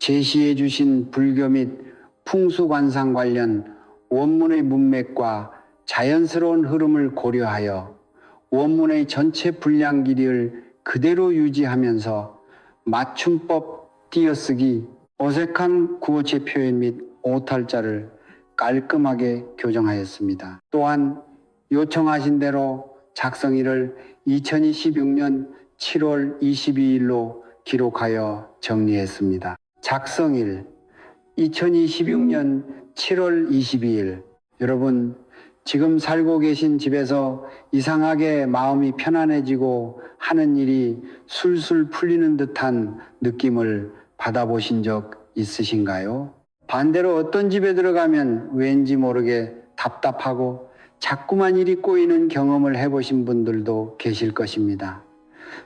제시해 주신 불교 및 풍수관상 관련 원문의 문맥과 자연스러운 흐름을 고려하여 원문의 전체 분량 길이를 그대로 유지하면서 맞춤법 띄어쓰기, 어색한 구어체 표현 및 오탈자를 깔끔하게 교정하였습니다. 또한 요청하신 대로 작성일을 2026년 7월 22일로 기록하여 정리했습니다. 작성일 2026년 7월 22일. 여러분, 지금 살고 계신 집에서 이상하게 마음이 편안해지고 하는 일이 술술 풀리는 듯한 느낌을 받아보신 적 있으신가요? 반대로 어떤 집에 들어가면 왠지 모르게 답답하고 자꾸만 일이 꼬이는 경험을 해보신 분들도 계실 것입니다.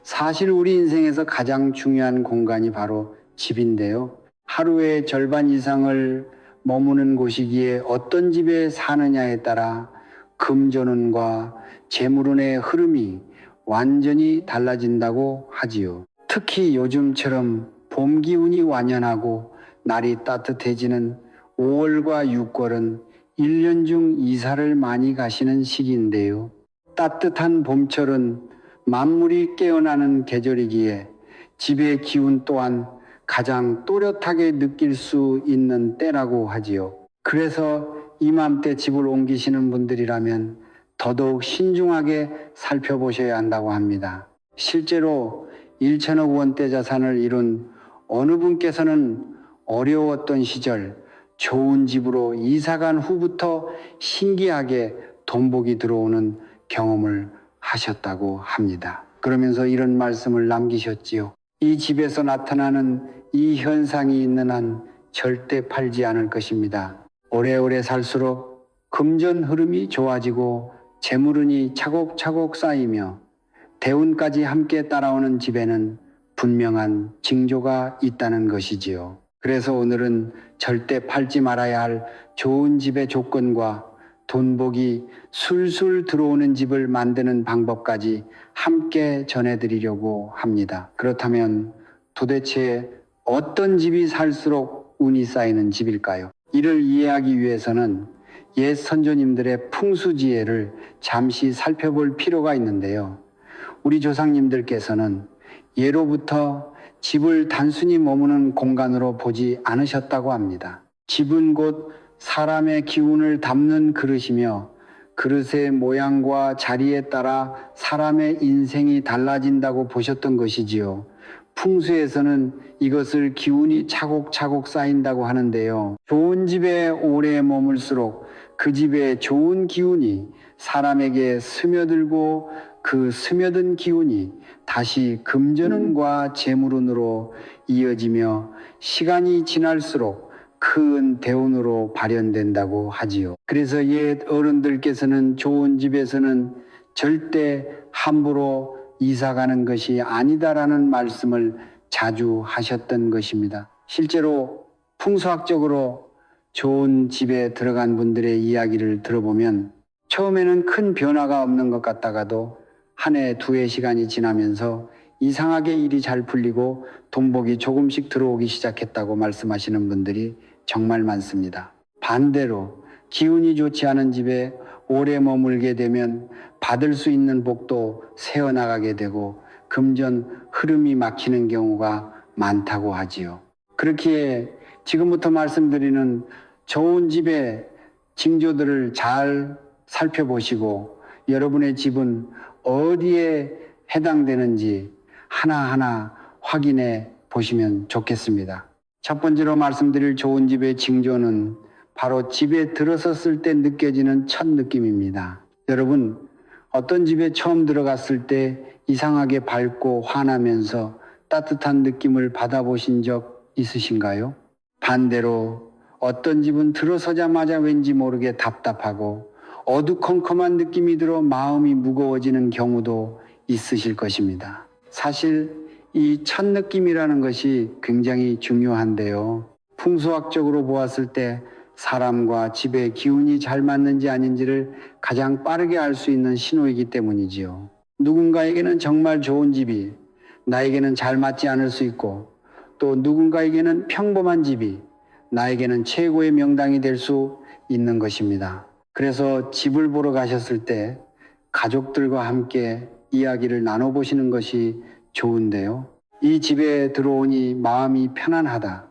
사실 우리 인생에서 가장 중요한 공간이 바로 집인데요. 하루의 절반 이상을 머무는 곳이기에 어떤 집에 사느냐에 따라 금전운과 재물운의 흐름이 완전히 달라진다고 하지요. 특히 요즘처럼 봄 기운이 완연하고 날이 따뜻해지는 5월과 6월은 1년 중 이사를 많이 가시는 시기인데요. 따뜻한 봄철은 만물이 깨어나는 계절이기에 집의 기운 또한 가장 또렷하게 느낄 수 있는 때라고 하지요. 그래서 이맘때 집을 옮기시는 분들이라면 더더욱 신중하게 살펴보셔야 한다고 합니다. 실제로 1천억 원대 자산을 이룬 어느 분께서는 어려웠던 시절 좋은 집으로 이사간 후부터 신기하게 돈복이 들어오는 경험을 하셨다고 합니다. 그러면서 이런 말씀을 남기셨지요. 이 집에서 나타나는 이 현상이 있는 한 절대 팔지 않을 것입니다. 오래오래 살수록 금전 흐름이 좋아지고 재물운이 차곡차곡 쌓이며 대운까지 함께 따라오는 집에는 분명한 징조가 있다는 것이지요. 그래서 오늘은 절대 팔지 말아야 할 좋은 집의 조건과 돈복이 술술 들어오는 집을 만드는 방법까지 함께 전해드리려고 합니다. 그렇다면 도대체 어떤 집이 살수록 운이 쌓이는 집일까요? 이를 이해하기 위해서는 옛 선조님들의 풍수지혜를 잠시 살펴볼 필요가 있는데요. 우리 조상님들께서는 예로부터 집을 단순히 머무는 공간으로 보지 않으셨다고 합니다. 집은 곧 사람의 기운을 담는 그릇이며 그릇의 모양과 자리에 따라 사람의 인생이 달라진다고 보셨던 것이지요. 풍수에서는 이것을 기운이 차곡차곡 쌓인다고 하는데요. 좋은 집에 오래 머물수록 그 집에 좋은 기운이 사람에게 스며들고 그 스며든 기운이 다시 금전운과 재물운으로 이어지며 시간이 지날수록 큰 대운으로 발현된다고 하지요. 그래서 옛 어른들께서는 좋은 집에서는 절대 함부로 이사가는 것이 아니다라는 말씀을 자주 하셨던 것입니다. 실제로 풍수학적으로 좋은 집에 들어간 분들의 이야기를 들어보면 처음에는 큰 변화가 없는 것 같다가도 한 해, 두 해 시간이 지나면서 이상하게 일이 잘 풀리고 돈복이 조금씩 들어오기 시작했다고 말씀하시는 분들이 정말 많습니다. 반대로 기운이 좋지 않은 집에 오래 머물게 되면 받을 수 있는 복도 새어나가게 되고 금전 흐름이 막히는 경우가 많다고 하지요. 그렇기에 지금부터 말씀드리는 좋은 집의 징조들을 잘 살펴보시고 여러분의 집은 어디에 해당되는지 하나하나 확인해 보시면 좋겠습니다. 첫 번째로 말씀드릴 좋은 집의 징조는 바로 집에 들어섰을 때 느껴지는 첫 느낌입니다. 여러분, 어떤 집에 처음 들어갔을 때 이상하게 밝고 환하면서 따뜻한 느낌을 받아보신 적 있으신가요? 반대로 어떤 집은 들어서자마자 왠지 모르게 답답하고 어두컴컴한 느낌이 들어 마음이 무거워지는 경우도 있으실 것입니다. 사실 이 첫 느낌이라는 것이 굉장히 중요한데요. 풍수학적으로 보았을 때 사람과 집의 기운이 잘 맞는지 아닌지를 가장 빠르게 알 수 있는 신호이기 때문이지요. 누군가에게는 정말 좋은 집이 나에게는 잘 맞지 않을 수 있고 또 누군가에게는 평범한 집이 나에게는 최고의 명당이 될 수 있는 것입니다. 그래서 집을 보러 가셨을 때 가족들과 함께 이야기를 나눠보시는 것이 좋은데요. 이 집에 들어오니 마음이 편안하다.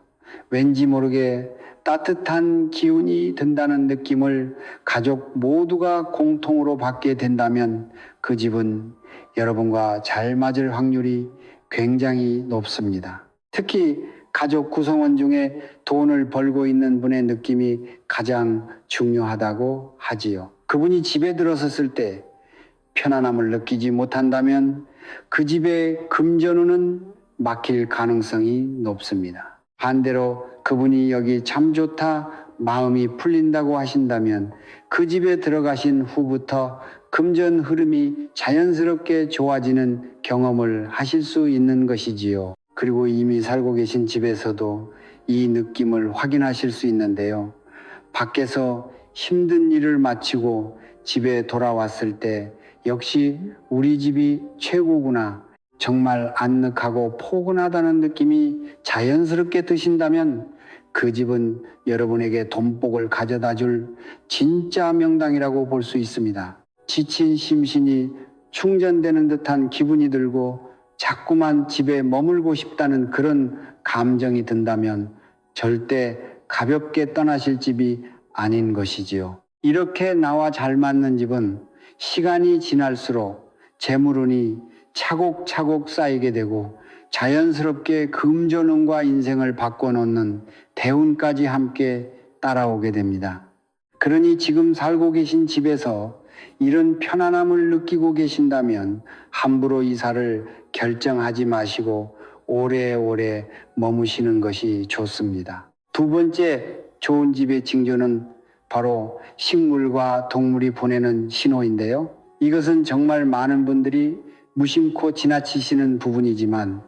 왠지 모르게 따뜻한 기운이 든다는 느낌을 가족 모두가 공통으로 받게 된다면 그 집은 여러분과 잘 맞을 확률이 굉장히 높습니다. 특히 가족 구성원 중에 돈을 벌고 있는 분의 느낌이 가장 중요하다고 하지요. 그분이 집에 들어섰을 때 편안함을 느끼지 못한다면 그 집의 금전운은 막힐 가능성이 높습니다. 반대로 그분이 여기 참 좋다, 마음이 풀린다고 하신다면 그 집에 들어가신 후부터 금전 흐름이 자연스럽게 좋아지는 경험을 하실 수 있는 것이지요. 그리고 이미 살고 계신 집에서도 이 느낌을 확인하실 수 있는데요. 밖에서 힘든 일을 마치고 집에 돌아왔을 때 역시 우리 집이 최고구나, 정말 안늑하고 포근하다는 느낌이 자연스럽게 드신다면 그 집은 여러분에게 돈복을 가져다 줄 진짜 명당이라고 볼 수 있습니다. 지친 심신이 충전되는 듯한 기분이 들고 자꾸만 집에 머물고 싶다는 그런 감정이 든다면 절대 가볍게 떠나실 집이 아닌 것이지요. 이렇게 나와 잘 맞는 집은 시간이 지날수록 재물운이 차곡차곡 쌓이게 되고 자연스럽게 금전운과 인생을 바꿔놓는 대운까지 함께 따라오게 됩니다. 그러니 지금 살고 계신 집에서 이런 편안함을 느끼고 계신다면 함부로 이사를 결정하지 마시고 오래오래 머무시는 것이 좋습니다. 두 번째 좋은 집의 징조는 바로 식물과 동물이 보내는 신호인데요. 이것은 정말 많은 분들이 무심코 지나치시는 부분이지만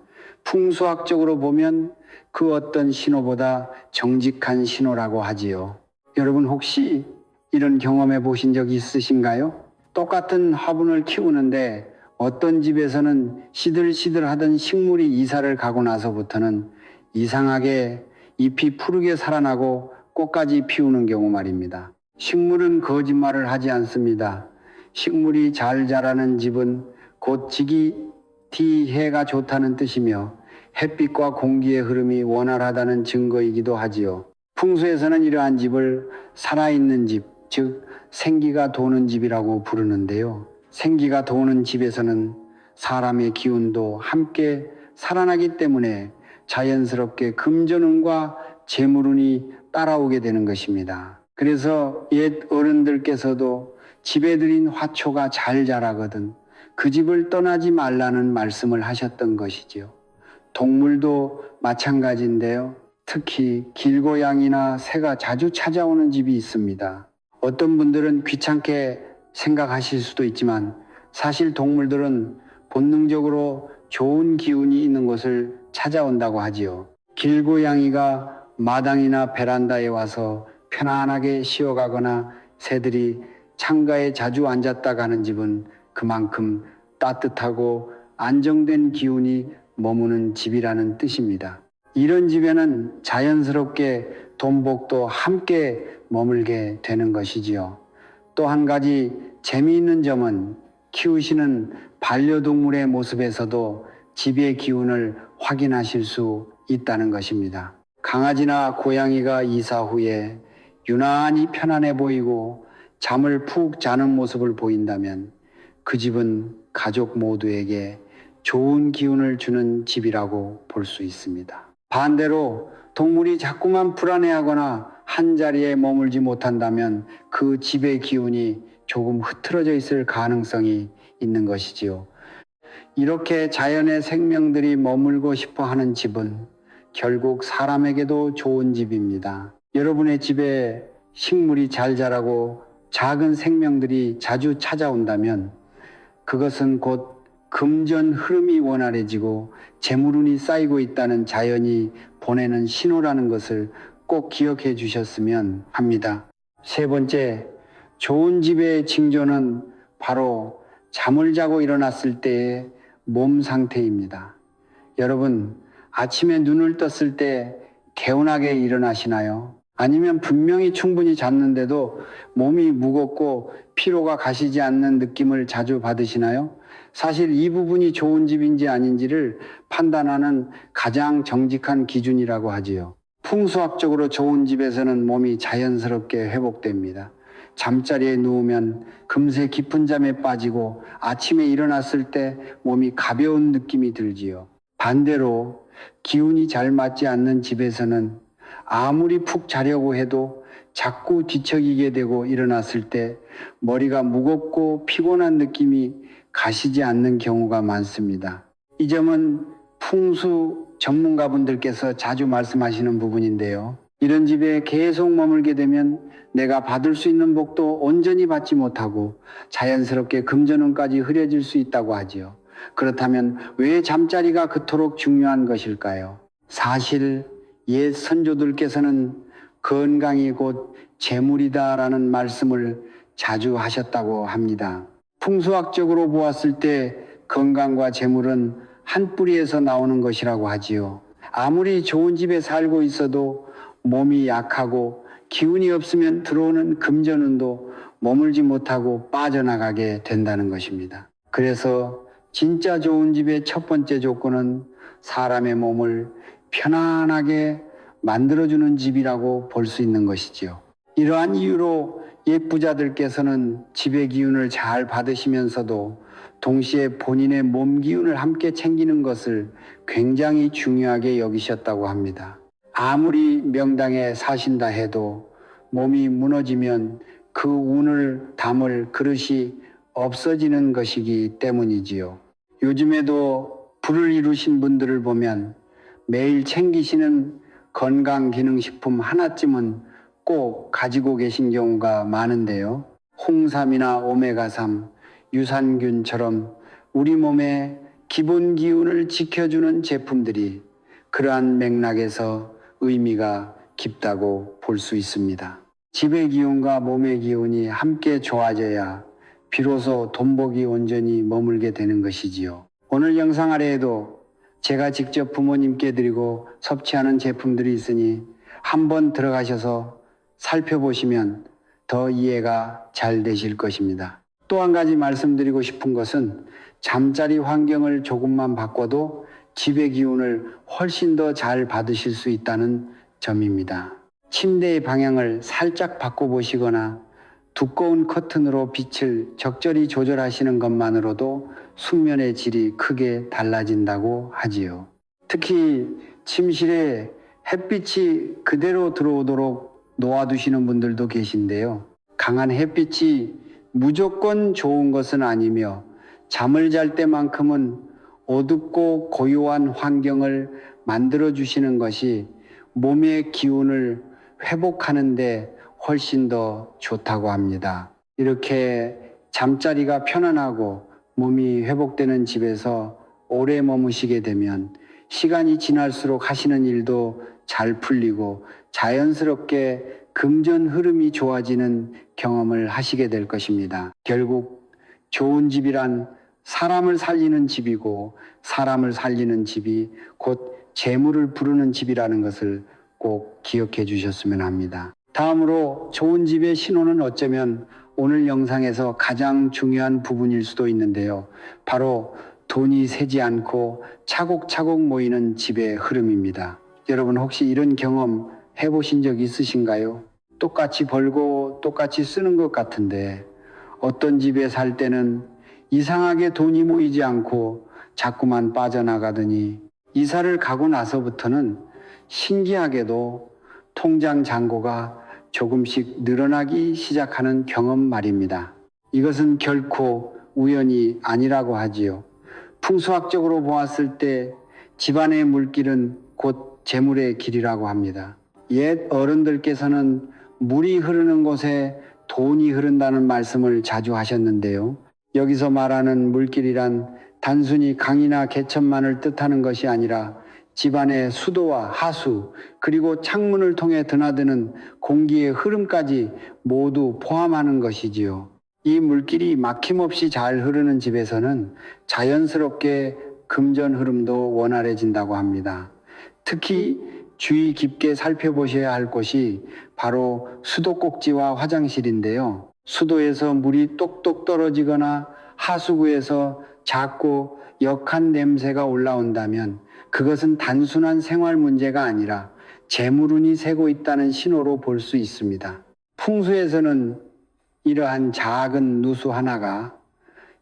풍수학적으로 보면 그 어떤 신호보다 정직한 신호라고 하지요. 여러분 혹시 이런 경험해 보신 적 있으신가요? 똑같은 화분을 키우는데 어떤 집에서는 시들시들하던 식물이 이사를 가고 나서부터는 이상하게 잎이 푸르게 살아나고 꽃까지 피우는 경우 말입니다. 식물은 거짓말을 하지 않습니다. 식물이 잘 자라는 집은 곧 지기해가 좋다는 뜻이며 햇빛과 공기의 흐름이 원활하다는 증거이기도 하지요. 풍수에서는 이러한 집을 살아있는 집, 즉 생기가 도는 집이라고 부르는데요. 생기가 도는 집에서는 사람의 기운도 함께 살아나기 때문에 자연스럽게 금전운과 재물운이 따라오게 되는 것입니다. 그래서 옛 어른들께서도 집에 들인 화초가 잘 자라거든 그 집을 떠나지 말라는 말씀을 하셨던 것이지요. 동물도 마찬가지인데요. 특히 길고양이나 새가 자주 찾아오는 집이 있습니다. 어떤 분들은 귀찮게 생각하실 수도 있지만 사실 동물들은 본능적으로 좋은 기운이 있는 곳을 찾아온다고 하지요. 길고양이가 마당이나 베란다에 와서 편안하게 쉬어가거나 새들이 창가에 자주 앉았다 가는 집은 그만큼 따뜻하고 안정된 기운이 머무는 집이라는 뜻입니다. 이런 집에는 자연스럽게 돈복도 함께 머물게 되는 것이지요. 또 한 가지 재미있는 점은 키우시는 반려동물의 모습에서도 집의 기운을 확인하실 수 있다는 것입니다. 강아지나 고양이가 이사 후에 유난히 편안해 보이고 잠을 푹 자는 모습을 보인다면 그 집은 가족 모두에게 좋은 기운을 주는 집이라고 볼 수 있습니다. 반대로 동물이 자꾸만 불안해하거나 한자리에 머물지 못한다면 그 집의 기운이 조금 흐트러져 있을 가능성이 있는 것이지요. 이렇게 자연의 생명들이 머물고 싶어 하는 집은 결국 사람에게도 좋은 집입니다. 여러분의 집에 식물이 잘 자라고 작은 생명들이 자주 찾아온다면 그것은 곧 금전 흐름이 원활해지고 재물운이 쌓이고 있다는 자연이 보내는 신호라는 것을 꼭 기억해 주셨으면 합니다. 세 번째, 좋은 집의 징조는 바로 잠을 자고 일어났을 때의 몸 상태입니다. 여러분, 아침에 눈을 떴을 때 개운하게 일어나시나요? 아니면 분명히 충분히 잤는데도 몸이 무겁고 피로가 가시지 않는 느낌을 자주 받으시나요? 사실 이 부분이 좋은 집인지 아닌지를 판단하는 가장 정직한 기준이라고 하지요. 풍수학적으로 좋은 집에서는 몸이 자연스럽게 회복됩니다. 잠자리에 누우면 금세 깊은 잠에 빠지고 아침에 일어났을 때 몸이 가벼운 느낌이 들지요. 반대로 기운이 잘 맞지 않는 집에서는 아무리 푹 자려고 해도 자꾸 뒤척이게 되고 일어났을 때 머리가 무겁고 피곤한 느낌이 가시지 않는 경우가 많습니다. 이 점은 풍수 전문가분들께서 자주 말씀하시는 부분인데요. 이런 집에 계속 머물게 되면 내가 받을 수 있는 복도 온전히 받지 못하고 자연스럽게 금전운까지 흐려질 수 있다고 하지요. 그렇다면 왜 잠자리가 그토록 중요한 것일까요? 사실 옛 선조들께서는 건강이 곧 재물이다라는 말씀을 자주 하셨다고 합니다. 풍수학적으로 보았을 때 건강과 재물은 한 뿌리에서 나오는 것이라고 하지요. 아무리 좋은 집에 살고 있어도 몸이 약하고 기운이 없으면 들어오는 금전운도 머물지 못하고 빠져나가게 된다는 것입니다. 그래서 진짜 좋은 집의 첫 번째 조건은 사람의 몸을 편안하게 만들어주는 집이라고 볼 수 있는 것이지요. 이러한 이유로 옛 부자들께서는 집의 기운을 잘 받으시면서도 동시에 본인의 몸 기운을 함께 챙기는 것을 굉장히 중요하게 여기셨다고 합니다. 아무리 명당에 사신다 해도 몸이 무너지면 그 운을 담을 그릇이 없어지는 것이기 때문이지요. 요즘에도 부를 이루신 분들을 보면 매일 챙기시는 건강기능식품 하나쯤은 꼭 가지고 계신 경우가 많은데요. 홍삼이나 오메가3, 유산균처럼 우리 몸의 기본 기운을 지켜주는 제품들이 그러한 맥락에서 의미가 깊다고 볼 수 있습니다. 집의 기운과 몸의 기운이 함께 좋아져야 비로소 돈복이 온전히 머물게 되는 것이지요. 오늘 영상 아래에도 제가 직접 부모님께 드리고 섭취하는 제품들이 있으니 한번 들어가셔서 살펴보시면 더 이해가 잘 되실 것입니다. 또 한 가지 말씀드리고 싶은 것은 잠자리 환경을 조금만 바꿔도 집의 기운을 훨씬 더 잘 받으실 수 있다는 점입니다. 침대의 방향을 살짝 바꿔보시거나 두꺼운 커튼으로 빛을 적절히 조절하시는 것만으로도 숙면의 질이 크게 달라진다고 하지요. 특히 침실에 햇빛이 그대로 들어오도록 놓아두시는 분들도 계신데요. 강한 햇빛이 무조건 좋은 것은 아니며 잠을 잘 때만큼은 어둡고 고요한 환경을 만들어 주시는 것이 몸의 기운을 회복하는 데 훨씬 더 좋다고 합니다. 이렇게 잠자리가 편안하고 몸이 회복되는 집에서 오래 머무시게 되면 시간이 지날수록 하시는 일도 잘 풀리고 자연스럽게 금전 흐름이 좋아지는 경험을 하시게 될 것입니다. 결국 좋은 집이란 사람을 살리는 집이고 사람을 살리는 집이 곧 재물을 부르는 집이라는 것을 꼭 기억해 주셨으면 합니다. 다음으로 좋은 집의 신호는 어쩌면 오늘 영상에서 가장 중요한 부분일 수도 있는데요. 바로 돈이 새지 않고 차곡차곡 모이는 집의 흐름입니다. 여러분 혹시 이런 경험 해보신 적 있으신가요? 똑같이 벌고 똑같이 쓰는 것 같은데 어떤 집에 살 때는 이상하게 돈이 모이지 않고 자꾸만 빠져나가더니 이사를 가고 나서부터는 신기하게도 통장 잔고가 조금씩 늘어나기 시작하는 경험 말입니다. 이것은 결코 우연이 아니라고 하지요. 풍수학적으로 보았을 때 집안의 물길은 곧 재물의 길이라고 합니다. 옛 어른들께서는 물이 흐르는 곳에 돈이 흐른다는 말씀을 자주 하셨는데요. 여기서 말하는 물길이란 단순히 강이나 개천만을 뜻하는 것이 아니라 집안의 수도와 하수 그리고 창문을 통해 드나드는 공기의 흐름까지 모두 포함하는 것이지요. 이 물길이 막힘없이 잘 흐르는 집에서는 자연스럽게 금전 흐름도 원활해진다고 합니다. 특히 주의 깊게 살펴보셔야 할 곳이 바로 수도꼭지와 화장실인데요. 수도에서 물이 똑똑 떨어지거나 하수구에서 작고 역한 냄새가 올라온다면 그것은 단순한 생활 문제가 아니라 재물운이 새고 있다는 신호로 볼 수 있습니다. 풍수에서는 이러한 작은 누수 하나가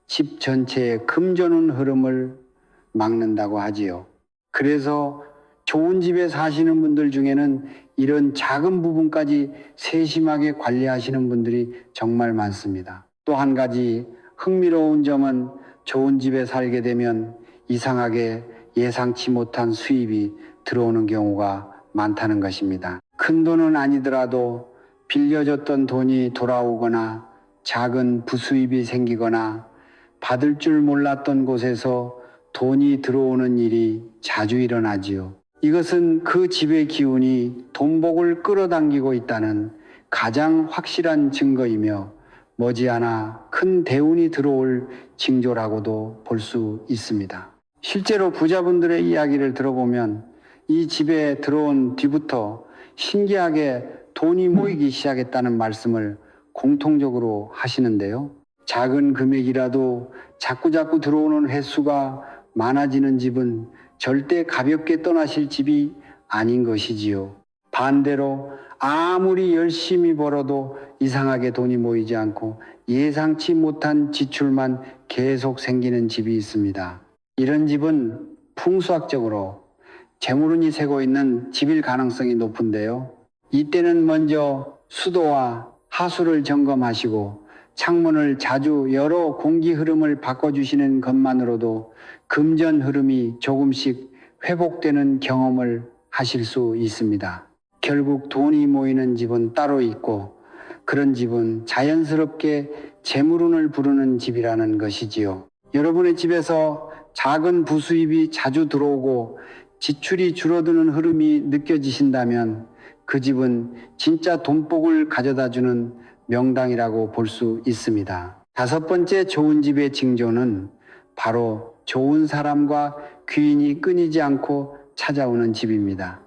집 전체의 금전운 흐름을 막는다고 하지요. 그래서 좋은 집에 사시는 분들 중에는 이런 작은 부분까지 세심하게 관리하시는 분들이 정말 많습니다. 또 한 가지 흥미로운 점은 좋은 집에 살게 되면 이상하게 예상치 못한 수입이 들어오는 경우가 많다는 것입니다. 큰 돈은 아니더라도 빌려줬던 돈이 돌아오거나 작은 부수입이 생기거나 받을 줄 몰랐던 곳에서 돈이 들어오는 일이 자주 일어나지요. 이것은 그 집의 기운이 돈복을 끌어당기고 있다는 가장 확실한 증거이며 머지않아 큰 대운이 들어올 징조라고도 볼 수 있습니다. 실제로 부자분들의 이야기를 들어보면 이 집에 들어온 뒤부터 신기하게 돈이 모이기 시작했다는 말씀을 공통적으로 하시는데요. 작은 금액이라도 자꾸자꾸 들어오는 횟수가 많아지는 집은 절대 가볍게 떠나실 집이 아닌 것이지요. 반대로 아무리 열심히 벌어도 이상하게 돈이 모이지 않고 예상치 못한 지출만 계속 생기는 집이 있습니다. 이런 집은 풍수학적으로 재물운이 새고 있는 집일 가능성이 높은데요. 이때는 먼저 수도와 하수를 점검하시고 창문을 자주 열어 공기 흐름을 바꿔주시는 것만으로도 금전 흐름이 조금씩 회복되는 경험을 하실 수 있습니다. 결국 돈이 모이는 집은 따로 있고 그런 집은 자연스럽게 재물운을 부르는 집이라는 것이지요. 여러분의 집에서 작은 부수입이 자주 들어오고 지출이 줄어드는 흐름이 느껴지신다면 그 집은 진짜 돈복을 가져다주는 명당이라고 볼 수 있습니다. 다섯 번째 좋은 집의 징조는 바로 좋은 사람과 귀인이 끊이지 않고 찾아오는 집입니다.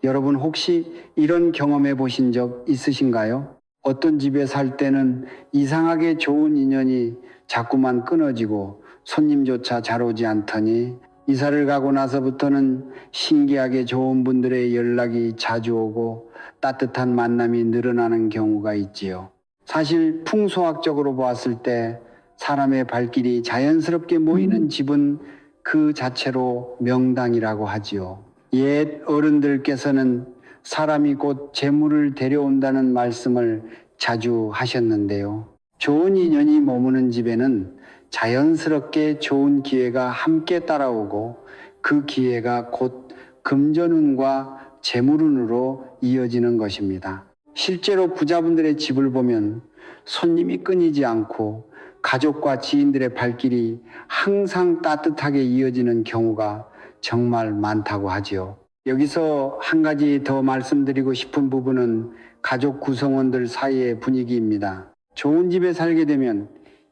여러분 혹시 이런 경험해 보신 적 있으신가요? 어떤 집에 살 때는 이상하게 좋은 인연이 자꾸만 끊어지고 손님조차 잘 오지 않더니 이사를 가고 나서부터는 신기하게 좋은 분들의 연락이 자주 오고 따뜻한 만남이 늘어나는 경우가 있지요. 사실 풍수학적으로 보았을 때 사람의 발길이 자연스럽게 모이는 집은 그 자체로 명당이라고 하지요. 옛 어른들께서는 사람이 곧 재물을 데려온다는 말씀을 자주 하셨는데요. 좋은 인연이 머무는 집에는 자연스럽게 좋은 기회가 함께 따라오고 그 기회가 곧 금전운과 재물운으로 이어지는 것입니다. 실제로 부자분들의 집을 보면 손님이 끊이지 않고 가족과 지인들의 발길이 항상 따뜻하게 이어지는 경우가 정말 많다고 하지요. 여기서 한 가지 더 말씀드리고 싶은 부분은 가족 구성원들 사이의 분위기입니다. 좋은 집에 살게 되면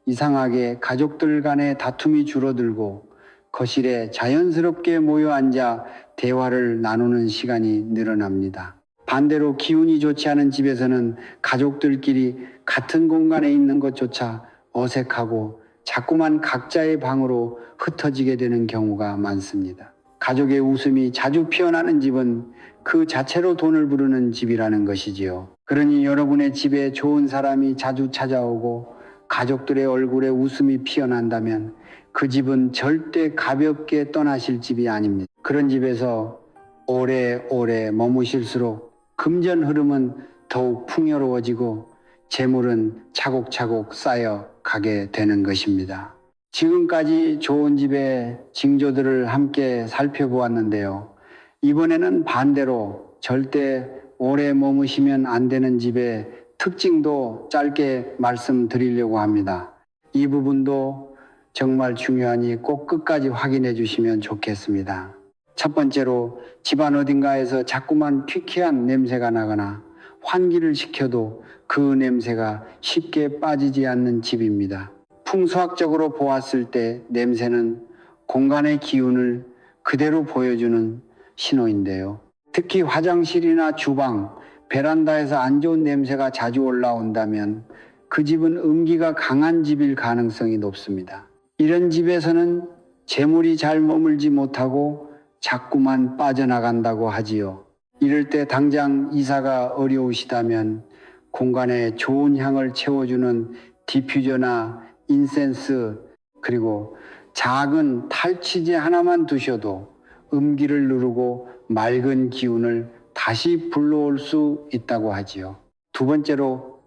이상하게 가족들 간의 다툼이 줄어들고 거실에 자연스럽게 모여 앉아 대화를 나누는 시간이 늘어납니다. 반대로 기운이 좋지 않은 집에서는 가족들끼리 같은 공간에 있는 것조차 어색하고 자꾸만 각자의 방으로 흩어지게 되는 경우가 많습니다. 가족의 웃음이 자주 피어나는 집은 그 자체로 돈을 부르는 집이라는 것이지요. 그러니 여러분의 집에 좋은 사람이 자주 찾아오고 가족들의 얼굴에 웃음이 피어난다면 그 집은 절대 가볍게 떠나실 집이 아닙니다. 그런 집에서 오래오래 머무실수록 금전 흐름은 더욱 풍요로워지고 재물은 차곡차곡 쌓여 가게 되는 것입니다. 지금까지 좋은 집의 징조들을 함께 살펴보았는데요. 이번에는 반대로 절대 오래 머무시면 안 되는 집의 특징도 짧게 말씀드리려고 합니다. 이 부분도 정말 중요하니 꼭 끝까지 확인해 주시면 좋겠습니다. 첫 번째로 집안 어딘가에서 자꾸만 퀴퀴한 냄새가 나거나 환기를 시켜도 그 냄새가 쉽게 빠지지 않는 집입니다. 풍수학적으로 보았을 때 냄새는 공간의 기운을 그대로 보여주는 신호인데요. 특히 화장실이나 주방, 베란다에서 안 좋은 냄새가 자주 올라온다면 그 집은 음기가 강한 집일 가능성이 높습니다. 이런 집에서는 재물이 잘 머물지 못하고 자꾸만 빠져나간다고 하지요. 이럴 때 당장 이사가 어려우시다면 공간에 좋은 향을 채워주는 디퓨저나 인센스, 그리고 작은 탈취제 하나만 두셔도 음기를 누르고 맑은 기운을 다시 불러올 수 있다고 하지요. 두 번째로,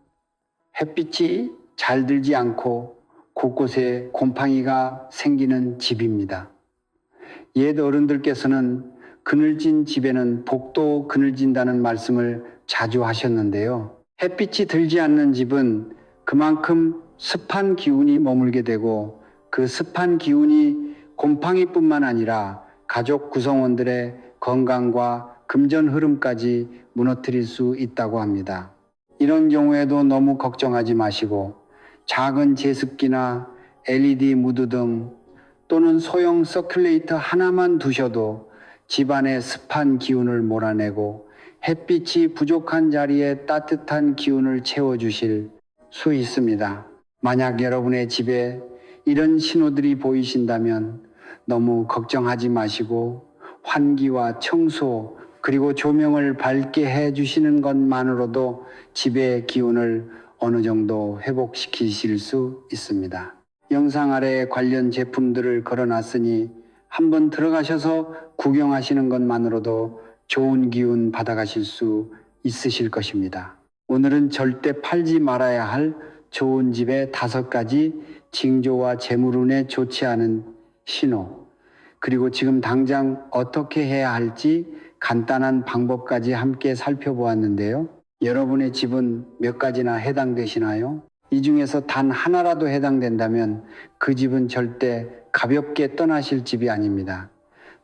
햇빛이 잘 들지 않고 곳곳에 곰팡이가 생기는 집입니다. 옛 어른들께서는 그늘진 집에는 복도 그늘진다는 말씀을 자주 하셨는데요. 햇빛이 들지 않는 집은 그만큼 습한 기운이 머물게 되고 그 습한 기운이 곰팡이뿐만 아니라 가족 구성원들의 건강과 금전 흐름까지 무너뜨릴 수 있다고 합니다. 이런 경우에도 너무 걱정하지 마시고 작은 제습기나 LED 무드등 또는 소형 서큘레이터 하나만 두셔도 집안의 습한 기운을 몰아내고 햇빛이 부족한 자리에 따뜻한 기운을 채워주실 수 있습니다. 만약 여러분의 집에 이런 신호들이 보이신다면 너무 걱정하지 마시고 환기와 청소 그리고 조명을 밝게 해주시는 것만으로도 집의 기운을 어느 정도 회복시키실 수 있습니다. 영상 아래에 관련 제품들을 걸어놨으니 한번 들어가셔서 구경하시는 것만으로도 좋은 기운 받아가실 수 있으실 것입니다. 오늘은 절대 팔지 말아야 할 좋은 집의 5가지 징조와 재물운에 좋지 않은 신호, 그리고 지금 당장 어떻게 해야 할지 간단한 방법까지 함께 살펴보았는데요. 여러분의 집은 몇 가지나 해당되시나요? 이 중에서 단 하나라도 해당된다면 그 집은 절대 가볍게 떠나실 집이 아닙니다.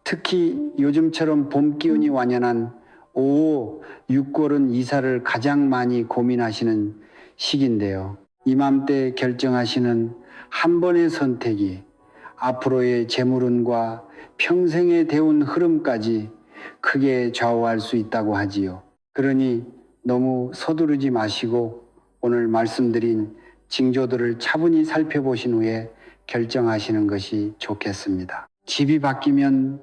특히 요즘처럼 봄 기운이 완연한 5호, 6월은 이사를 가장 많이 고민하시는 시기인데요. 이맘때 결정하시는 한 번의 선택이 앞으로의 재물운과 평생의 대운 흐름까지 크게 좌우할 수 있다고 하지요. 그러니 너무 서두르지 마시고 오늘 말씀드린 징조들을 차분히 살펴보신 후에 결정하시는 것이 좋겠습니다. 집이 바뀌면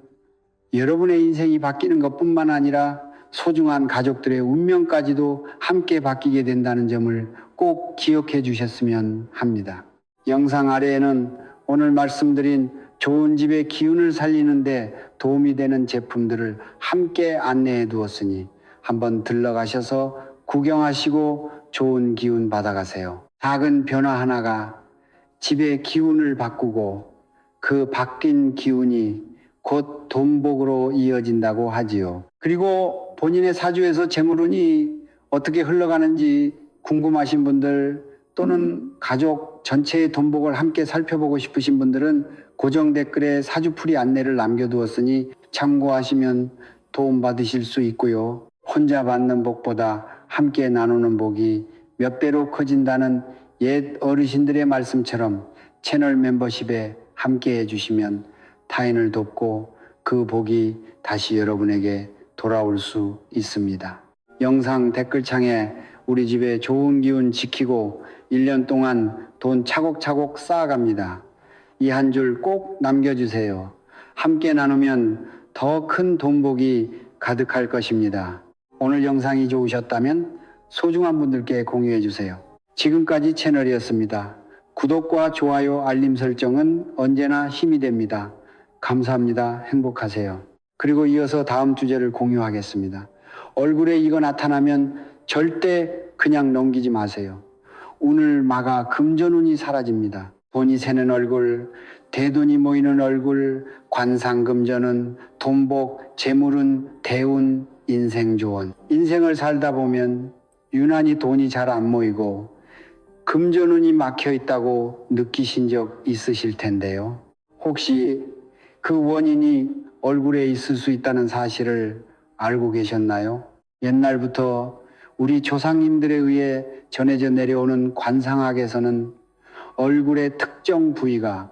여러분의 인생이 바뀌는 것뿐만 아니라 소중한 가족들의 운명까지도 함께 바뀌게 된다는 점을 꼭 기억해 주셨으면 합니다. 영상 아래에는 오늘 말씀드린 좋은 집의 기운을 살리는데 도움이 되는 제품들을 함께 안내해 두었으니 한번 들러가셔서 구경하시고 좋은 기운 받아가세요. 작은 변화 하나가 집의 기운을 바꾸고 그 바뀐 기운이 곧 돈복으로 이어진다고 하지요. 그리고 본인의 사주에서 재물운이 어떻게 흘러가는지 궁금하신 분들 또는 가족 전체의 돈복을 함께 살펴보고 싶으신 분들은 고정 댓글에 사주풀이 안내를 남겨두었으니 참고하시면 도움받으실 수 있고요. 혼자 받는 복보다 함께 나누는 복이 몇 배로 커진다는 옛 어르신들의 말씀처럼 채널 멤버십에 함께 해주시면 타인을 돕고 그 복이 다시 여러분에게 돌아올 수 있습니다. 영상 댓글창에 우리 집에 좋은 기운 지키고 1년 동안 돈 차곡차곡 쌓아갑니다. 이 한 줄 꼭 남겨주세요. 함께 나누면 더 큰 돈복이 가득할 것입니다. 오늘 영상이 좋으셨다면 소중한 분들께 공유해 주세요. 지금까지 채널이었습니다. 구독과 좋아요, 알림 설정은 언제나 힘이 됩니다. 감사합니다. 행복하세요. 그리고 이어서 다음 주제를 공유하겠습니다. 얼굴에 이거 나타나면 절대 그냥 넘기지 마세요. 운을 막아 금전운이 사라집니다. 돈이 새는 얼굴, 대돈이 모이는 얼굴, 관상금전운, 돈복, 재물운, 대운, 인생조언. 인생을 살다 보면 유난히 돈이 잘 안 모이고 금전운이 막혀 있다고 느끼신 적 있으실 텐데요. 혹시 그 원인이 얼굴에 있을 수 있다는 사실을 알고 계셨나요? 옛날부터 우리 조상님들에 의해 전해져 내려오는 관상학에서는 얼굴의 특정 부위가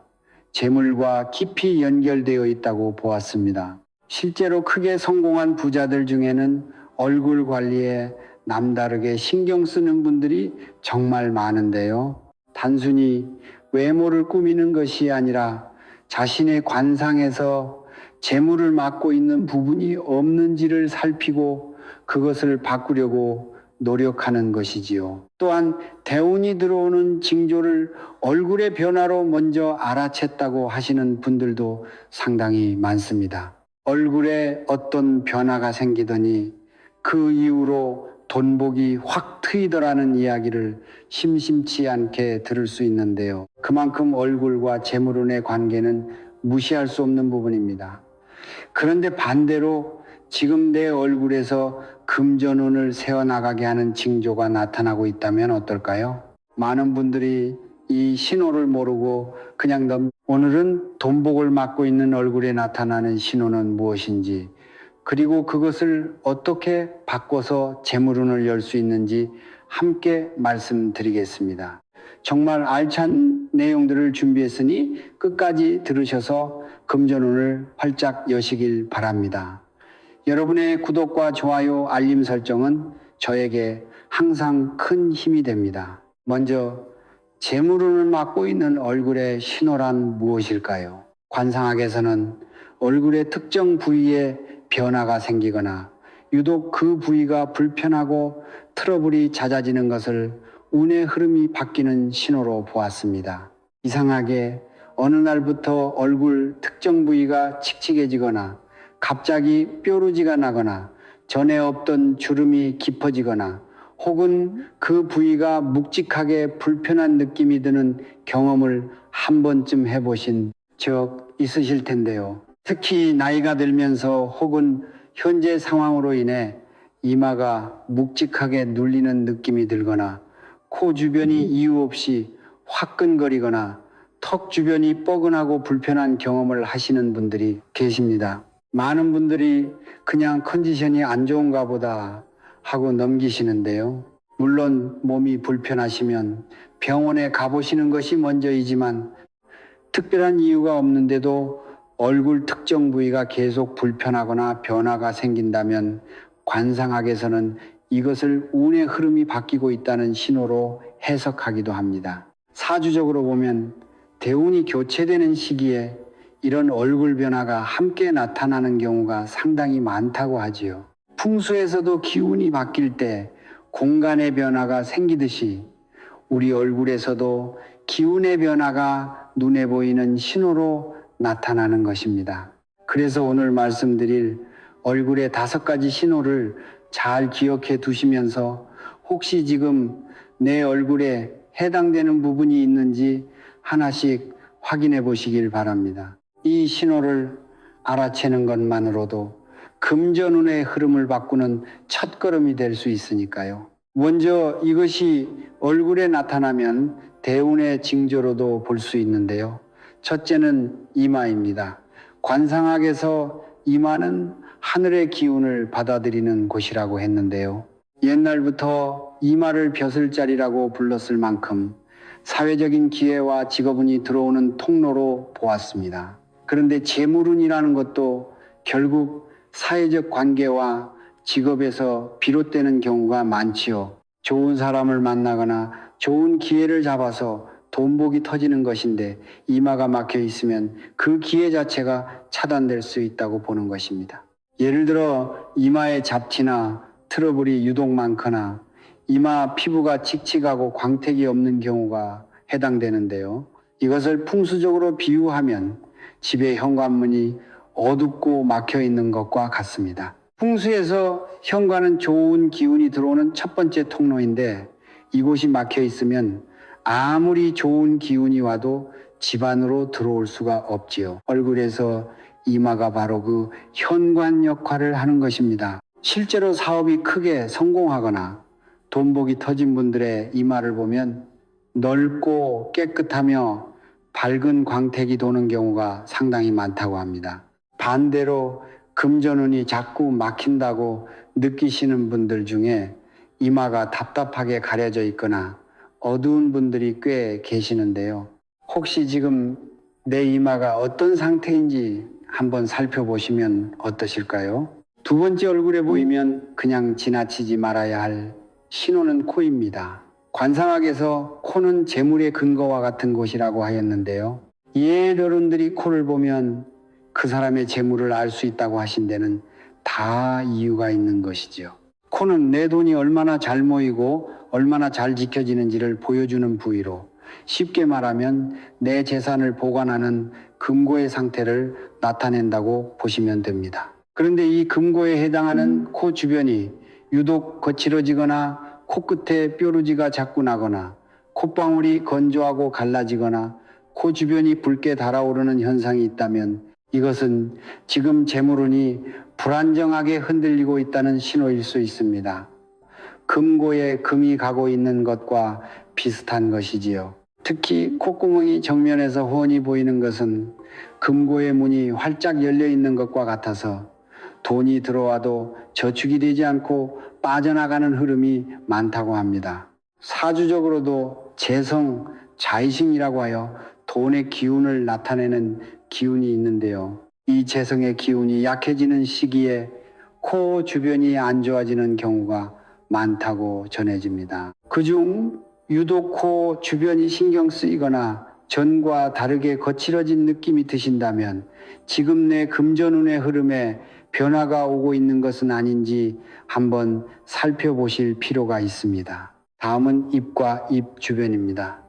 재물과 깊이 연결되어 있다고 보았습니다. 실제로 크게 성공한 부자들 중에는 얼굴 관리에 남다르게 신경 쓰는 분들이 정말 많은데요. 단순히 외모를 꾸미는 것이 아니라 자신의 관상에서 재물을 맡고 있는 부분이 없는지를 살피고 그것을 바꾸려고 노력하는 것이지요. 또한 대운이 들어오는 징조를 얼굴의 변화로 먼저 알아챘다고 하시는 분들도 상당히 많습니다. 얼굴에 어떤 변화가 생기더니 그 이후로 돈복이 확 트이더라는 이야기를 심심치 않게 들을 수 있는데요. 그만큼 얼굴과 재물운의 관계는 무시할 수 없는 부분입니다. 그런데 반대로 지금 내 얼굴에서 금전운을 세워나가게 하는 징조가 나타나고 있다면 어떨까요? 많은 분들이 이 신호를 모르고 그냥 오늘은 돈복을 맡고 있는 얼굴에 나타나는 신호는 무엇인지, 그리고 그것을 어떻게 바꿔서 재물운을 열 수 있는지 함께 말씀드리겠습니다. 정말 알찬 내용들을 준비했으니 끝까지 들으셔서 금전운을 활짝 여시길 바랍니다. 여러분의 구독과 좋아요, 알림 설정은 저에게 항상 큰 힘이 됩니다. 먼저 재물운을 맡고 있는 얼굴의 신호란 무엇일까요? 관상학에서는 얼굴의 특정 부위에 변화가 생기거나 유독 그 부위가 불편하고 트러블이 잦아지는 것을 운의 흐름이 바뀌는 신호로 보았습니다. 이상하게 어느 날부터 얼굴 특정 부위가 칙칙해지거나 갑자기 뾰루지가 나거나 전에 없던 주름이 깊어지거나 혹은 그 부위가 묵직하게 불편한 느낌이 드는 경험을 한 번쯤 해보신 적 있으실 텐데요. 특히 나이가 들면서 혹은 현재 상황으로 인해 이마가 묵직하게 눌리는 느낌이 들거나 코 주변이 이유 없이 화끈거리거나 턱 주변이 뻐근하고 불편한 경험을 하시는 분들이 계십니다. 많은 분들이 그냥 컨디션이 안 좋은가 보다 하고 넘기시는데요. 물론 몸이 불편하시면 병원에 가보시는 것이 먼저이지만 특별한 이유가 없는데도 얼굴 특정 부위가 계속 불편하거나 변화가 생긴다면 관상학에서는 이것을 운의 흐름이 바뀌고 있다는 신호로 해석하기도 합니다. 사주적으로 보면 대운이 교체되는 시기에 이런 얼굴 변화가 함께 나타나는 경우가 상당히 많다고 하지요. 풍수에서도 기운이 바뀔 때 공간의 변화가 생기듯이 우리 얼굴에서도 기운의 변화가 눈에 보이는 신호로 나타나는 것입니다. 그래서 오늘 말씀드릴 얼굴의 5가지 신호를 잘 기억해 두시면서 혹시 지금 내 얼굴에 해당되는 부분이 있는지 하나씩 확인해 보시길 바랍니다. 이 신호를 알아채는 것만으로도 금전운의 흐름을 바꾸는 첫걸음이 될 수 있으니까요. 먼저 이것이 얼굴에 나타나면 대운의 징조로도 볼 수 있는데요. 첫째는 이마입니다. 관상학에서 이마는 하늘의 기운을 받아들이는 곳이라고 했는데요. 옛날부터 이마를 벼슬자리라고 불렀을 만큼 사회적인 기회와 직업운이 들어오는 통로로 보았습니다. 그런데 재물운이라는 것도 결국 사회적 관계와 직업에서 비롯되는 경우가 많지요. 좋은 사람을 만나거나 좋은 기회를 잡아서 돈복이 터지는 것인데 이마가 막혀 있으면 그 기회 자체가 차단될 수 있다고 보는 것입니다. 예를 들어 이마에 잡티나 트러블이 유독 많거나 이마 피부가 칙칙하고 광택이 없는 경우가 해당되는데요. 이것을 풍수적으로 비유하면 집의 현관문이 어둡고 막혀 있는 것과 같습니다. 풍수에서 현관은 좋은 기운이 들어오는 첫 번째 통로인데 이곳이 막혀 있으면 아무리 좋은 기운이 와도 집 안으로 들어올 수가 없지요. 얼굴에서 이마가 바로 그 현관 역할을 하는 것입니다. 실제로 사업이 크게 성공하거나 돈복이 터진 분들의 이마를 보면 넓고 깨끗하며 밝은 광택이 도는 경우가 상당히 많다고 합니다. 반대로 금전운이 자꾸 막힌다고 느끼시는 분들 중에 이마가 답답하게 가려져 있거나 어두운 분들이 꽤 계시는데요. 혹시 지금 내 이마가 어떤 상태인지 한번 살펴보시면 어떠실까요? 두 번째 얼굴에 보이면 그냥 지나치지 말아야 할 신호는 코입니다. 관상학에서 코는 재물의 근거와 같은 곳이라고 하였는데요. 여러분들이 코를 보면 그 사람의 재물을 알 수 있다고 하신 데는 다 이유가 있는 것이죠. 코는 내 돈이 얼마나 잘 모이고 얼마나 잘 지켜지는지를 보여주는 부위로, 쉽게 말하면 내 재산을 보관하는 금고의 상태를 나타낸다고 보시면 됩니다. 그런데 이 금고에 해당하는 코 주변이 유독 거칠어지거나 코끝에 뾰루지가 자꾸 나거나 콧방울이 건조하고 갈라지거나 코 주변이 붉게 달아오르는 현상이 있다면 이것은 지금 재물운이 불안정하게 흔들리고 있다는 신호일 수 있습니다. 금고에 금이 가고 있는 것과 비슷한 것이지요. 특히 콧구멍이 정면에서 훤히 보이는 것은 금고의 문이 활짝 열려 있는 것과 같아서 돈이 들어와도 저축이 되지 않고 빠져나가는 흐름이 많다고 합니다. 사주적으로도 재성, 자이싱이라고 하여 돈의 기운을 나타내는 기운이 있는데요. 이 재성의 기운이 약해지는 시기에 코 주변이 안 좋아지는 경우가 많다고 전해집니다. 그중 유독 코 주변이 신경 쓰이거나 전과 다르게 거칠어진 느낌이 드신다면 지금 내 금전운의 흐름에 변화가 오고 있는 것은 아닌지 한번 살펴보실 필요가 있습니다. 다음은 입과 입 주변입니다.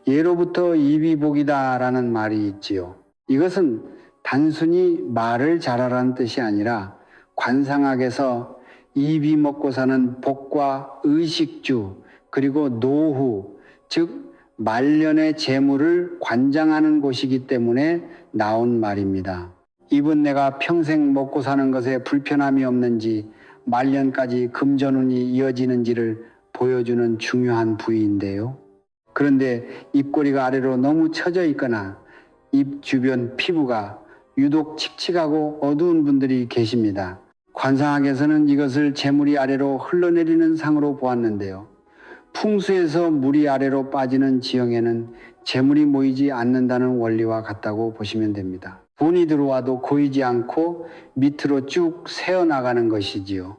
예로부터 입이 복이다 라는 말이 있지요. 이것은 단순히 말을 잘하라는 뜻이 아니라 관상학에서 입이 먹고 사는 복과 의식주 그리고 노후, 즉 말년의 재물을 관장하는 곳이기 때문에 나온 말입니다. 입은 내가 평생 먹고 사는 것에 불편함이 없는지 말년까지 금전운이 이어지는지를 보여주는 중요한 부위인데요. 그런데 입꼬리가 아래로 너무 처져 있거나 입 주변 피부가 유독 칙칙하고 어두운 분들이 계십니다. 관상학에서는 이것을 재물이 아래로 흘러내리는 상으로 보았는데요. 풍수에서 물이 아래로 빠지는 지형에는 재물이 모이지 않는다는 원리와 같다고 보시면 됩니다. 돈이 들어와도 고이지 않고 밑으로 쭉 새어나가는 것이지요.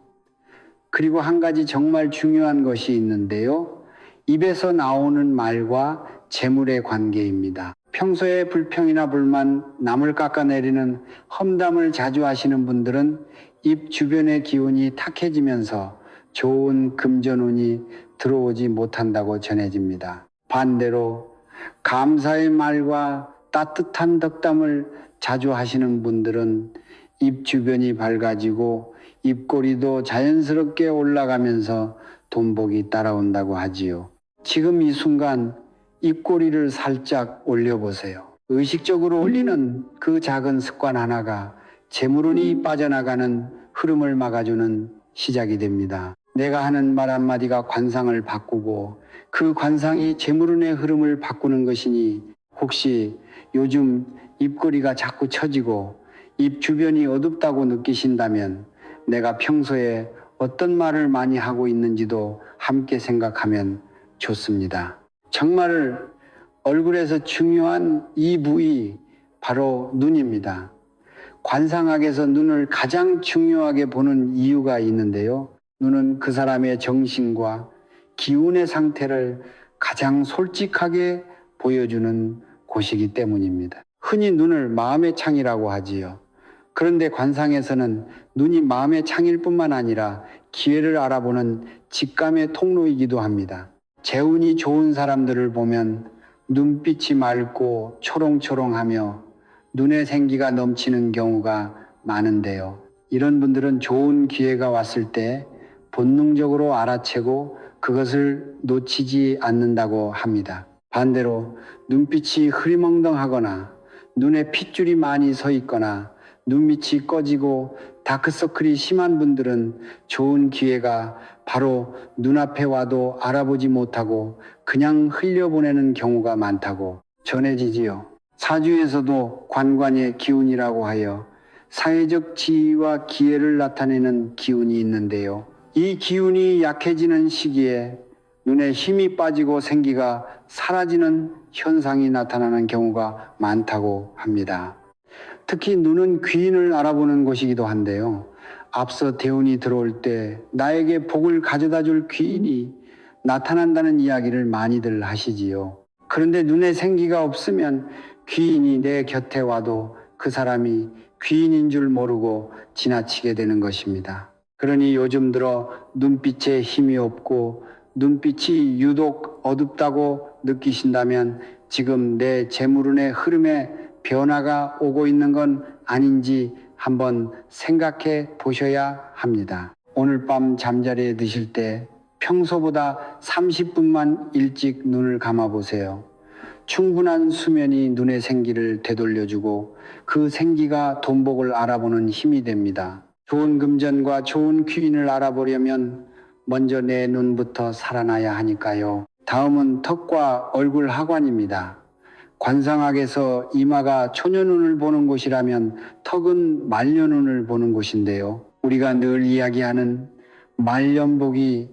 그리고 한 가지 정말 중요한 것이 있는데요. 입에서 나오는 말과 재물의 관계입니다. 평소에 불평이나 불만, 남을 깎아내리는 험담을 자주 하시는 분들은 입 주변의 기운이 탁해지면서 좋은 금전운이 들어오지 못한다고 전해집니다. 반대로 감사의 말과 따뜻한 덕담을 자주 하시는 분들은 입 주변이 밝아지고 입꼬리도 자연스럽게 올라가면서 돈복이 따라온다고 하지요. 지금 이 순간 입꼬리를 살짝 올려보세요. 의식적으로 올리는 그 작은 습관 하나가 재물운이 빠져나가는 흐름을 막아주는 시작이 됩니다. 내가 하는 말 한마디가 관상을 바꾸고 그 관상이 재물운의 흐름을 바꾸는 것이니 혹시 요즘 입꼬리가 자꾸 처지고 입 주변이 어둡다고 느끼신다면 내가 평소에 어떤 말을 많이 하고 있는지도 함께 생각하면 좋습니다. 정말 얼굴에서 중요한 이 부위 바로 눈입니다. 관상학에서 눈을 가장 중요하게 보는 이유가 있는데요. 눈은 그 사람의 정신과 기운의 상태를 가장 솔직하게 보여주는 곳이기 때문입니다. 흔히 눈을 마음의 창이라고 하지요. 그런데 관상에서는 눈이 마음의 창일 뿐만 아니라 기회를 알아보는 직감의 통로이기도 합니다. 재운이 좋은 사람들을 보면 눈빛이 맑고 초롱초롱하며 눈에 생기가 넘치는 경우가 많은데요. 이런 분들은 좋은 기회가 왔을 때 본능적으로 알아채고 그것을 놓치지 않는다고 합니다. 반대로 눈빛이 흐리멍덩하거나 눈에 핏줄이 많이 서 있거나 눈밑이 꺼지고 다크서클이 심한 분들은 좋은 기회가 바로 눈앞에 와도 알아보지 못하고 그냥 흘려보내는 경우가 많다고 전해지지요. 사주에서도 관관의 기운이라고 하여 사회적 지위와 기회를 나타내는 기운이 있는데요. 이 기운이 약해지는 시기에 눈에 힘이 빠지고 생기가 사라지는 현상이 나타나는 경우가 많다고 합니다. 특히 눈은 귀인을 알아보는 곳이기도 한데요. 앞서 대운이 들어올 때 나에게 복을 가져다 줄 귀인이 나타난다는 이야기를 많이들 하시지요. 그런데 눈에 생기가 없으면 귀인이 내 곁에 와도 그 사람이 귀인인 줄 모르고 지나치게 되는 것입니다. 그러니 요즘 들어 눈빛에 힘이 없고 눈빛이 유독 어둡다고 느끼신다면 지금 내 재물운의 흐름에 변화가 오고 있는 건 아닌지 한번 생각해 보셔야 합니다. 오늘 밤 잠자리에 드실 때 평소보다 30분만 일찍 눈을 감아 보세요. 충분한 수면이 눈의 생기를 되돌려주고 그 생기가 돈복을 알아보는 힘이 됩니다. 좋은 금전과 좋은 귀인을 알아보려면 먼저 내 눈부터 살아나야 하니까요. 다음은 턱과 얼굴 하관입니다. 관상학에서 이마가 초년운을 보는 곳이라면 턱은 말년운을 보는 곳인데요. 우리가 늘 이야기하는 말년복이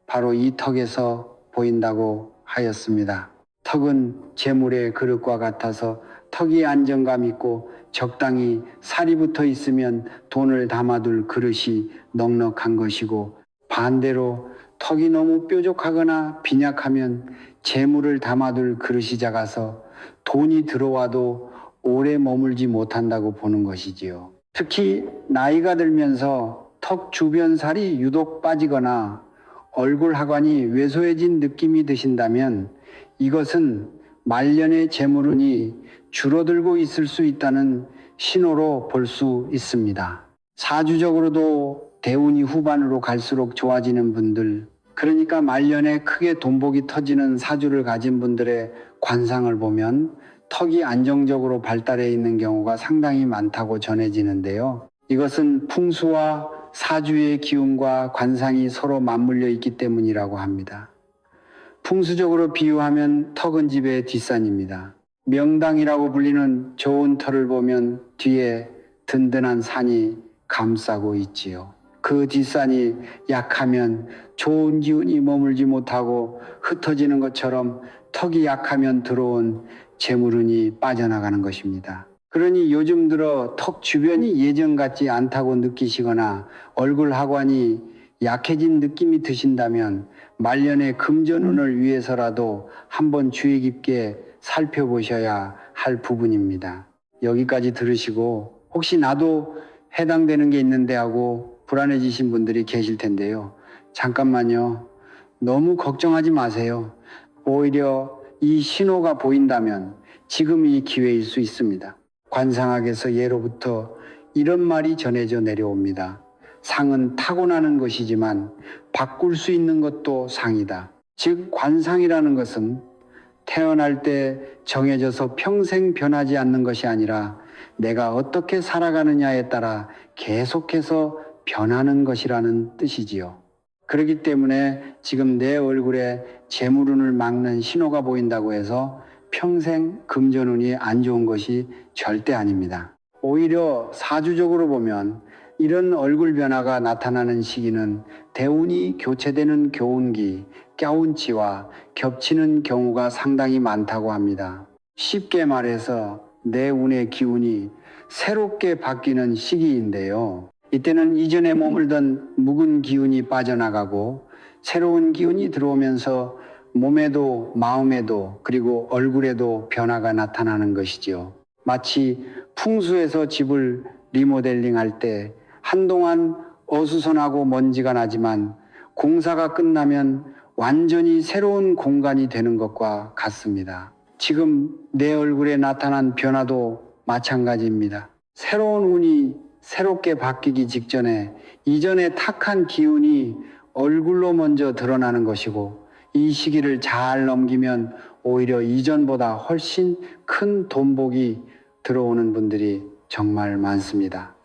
바로 이 턱에서 보인다고 하였습니다. 턱은 재물의 그릇과 같아서 턱이 안정감 있고 적당히 살이 붙어 있으면 돈을 담아둘 그릇이 넉넉한 것이고, 반대로 턱이 너무 뾰족하거나 빈약하면 재물을 담아둘 그릇이 작아서 돈이 들어와도 오래 머물지 못한다고 보는 것이지요. 특히 나이가 들면서 턱 주변 살이 유독 빠지거나 얼굴 하관이 왜소해진 느낌이 드신다면 이것은 말년의 재물운이 줄어들고 있을 수 있다는 신호로 볼 수 있습니다. 사주적으로도 대운이 후반으로 갈수록 좋아지는 분들, 그러니까 말년에 크게 돈복이 터지는 사주를 가진 분들의 관상을 보면 턱이 안정적으로 발달해 있는 경우가 상당히 많다고 전해지는데요. 이것은 풍수와 사주의 기운과 관상이 서로 맞물려 있기 때문이라고 합니다. 풍수적으로 비유하면 턱은 집의 뒷산입니다. 명당이라고 불리는 좋은 터를 보면 뒤에 든든한 산이 감싸고 있지요. 그 뒷산이 약하면 좋은 기운이 머물지 못하고 흩어지는 것처럼 턱이 약하면 들어온 재물운이 빠져나가는 것입니다. 그러니 요즘 들어 턱 주변이 예전 같지 않다고 느끼시거나 얼굴 하관이 약해진 느낌이 드신다면 말년의 금전운을 위해서라도 한번 주의 깊게 살펴보셔야 할 부분입니다. 여기까지 들으시고 혹시 나도 해당되는 게 있는데 하고 불안해지신 분들이 계실 텐데요. 잠깐만요. 너무 걱정하지 마세요. 오히려 이 신호가 보인다면 지금이 기회일 수 있습니다. 관상학에서 예로부터 이런 말이 전해져 내려옵니다. 상은 타고나는 것이지만 바꿀 수 있는 것도 상이다. 즉 관상이라는 것은 태어날 때 정해져서 평생 변하지 않는 것이 아니라 내가 어떻게 살아가느냐에 따라 계속해서 변하는 것이라는 뜻이지요. 그렇기 때문에 지금 내 얼굴에 재물운을 막는 신호가 보인다고 해서 평생 금전운이 안 좋은 것이 절대 아닙니다. 오히려 사주적으로 보면 이런 얼굴 변화가 나타나는 시기는 대운이 교체되는 교운기, 껴운치와 겹치는 경우가 상당히 많다고 합니다. 쉽게 말해서 내 운의 기운이 새롭게 바뀌는 시기인데요. 이때는 이전에 머물던 묵은 기운이 빠져나가고 새로운 기운이 들어오면서 몸에도 마음에도 그리고 얼굴에도 변화가 나타나는 것이지요. 마치 풍수에서 집을 리모델링할 때 한동안 어수선하고 먼지가 나지만 공사가 끝나면 완전히 새로운 공간이 되는 것과 같습니다. 지금 내 얼굴에 나타난 변화도 마찬가지입니다. 새로운 운이 새롭게 바뀌기 직전에 이전에 탁한 기운이 얼굴로 먼저 드러나는 것이고, 이 시기를 잘 넘기면 오히려 이전보다 훨씬 큰 돈복이 들어오는 분들이 정말 많습니다.